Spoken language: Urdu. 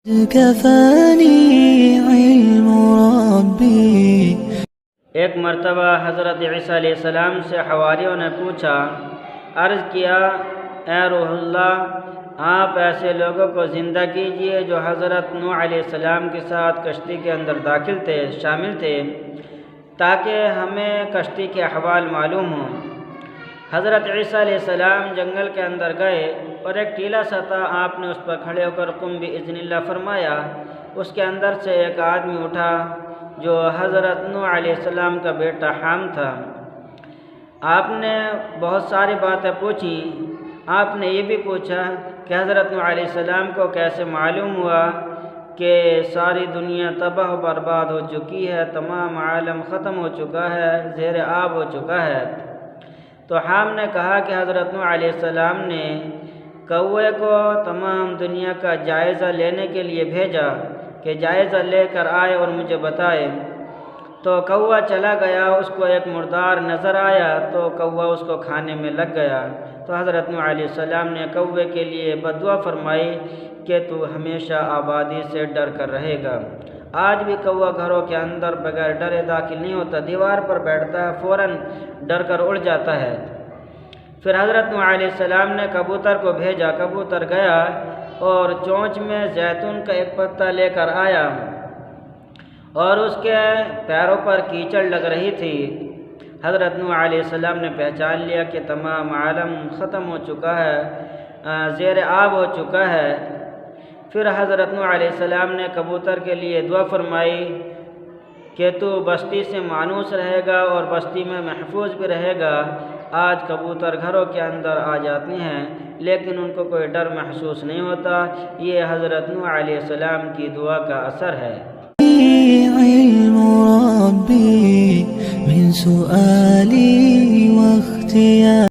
كفاني علم ربي۔ ایک مرتبہ حضرت عیسیٰ علیہ السلام سے حواریوں نے پوچھا، عرض کیا، اے روح اللہ، آپ ایسے لوگوں کو زندہ کیجئے جو حضرت نوح علیہ السلام کے ساتھ کشتی کے اندر شامل تھے، تاکہ ہمیں کشتی کے احوال معلوم ہوں۔ حضرت عیسیٰ علیہ السلام جنگل کے اندر گئے اور ایک ٹیلا سا تھا، آپ نے اس پر کھڑے ہو کر قم باذن اللہ فرمایا۔ اس کے اندر سے ایک آدمی اٹھا جو حضرت نوح علیہ السلام کا بیٹا حام تھا۔ آپ نے بہت ساری باتیں پوچھی۔ آپ نے یہ بھی پوچھا کہ حضرت نوح علیہ السلام کو کیسے معلوم ہوا کہ ساری دنیا تباہ و برباد ہو چکی ہے، تمام عالم ختم ہو چکا ہے، زیر آب ہو چکا ہے۔ تو حام نے کہا کہ حضرت نوح علیہ السلام نے کوے کو تمام دنیا کا جائزہ لینے کے لیے بھیجا کہ جائزہ لے کر آئے اور مجھے بتائے۔ تو کوا چلا گیا، اس کو ایک مردار نظر آیا تو کوا اس کو کھانے میں لگ گیا۔ تو حضرت نوح علیہ السلام نے کوے کے لیے بددعا فرمائی کہ تو ہمیشہ آبادی سے ڈر کر رہے گا۔ آج بھی کوا گھروں کے اندر بغیر ڈرے داخل نہیں ہوتا، دیوار پر بیٹھتا ہے، فوراً ڈر کر اڑ جاتا ہے۔ پھر حضرت نوح علیہ السلام نے کبوتر کو بھیجا، کبوتر گیا اور چونچ میں زیتون کا ایک پتا لے کر آیا اور اس کے پیروں پر کیچڑ لگ رہی تھی۔ حضرت نوح علیہ السلام نے پہچان لیا کہ تمام عالم ختم ہو چکا ہے، زیر آب ہو چکا ہے۔ پھر حضرت نوح علیہ السلام نے کبوتر کے لیے دعا فرمائی کہ تو بستی سے مانوس رہے گا اور بستی میں محفوظ بھی رہے گا۔ آج کبوتر گھروں کے اندر آ جاتے ہیں لیکن ان کو کوئی ڈر محسوس نہیں ہوتا۔ یہ حضرت نوح علیہ السلام کی دعا کا اثر ہے۔ علم ربي من سؤالي واختياري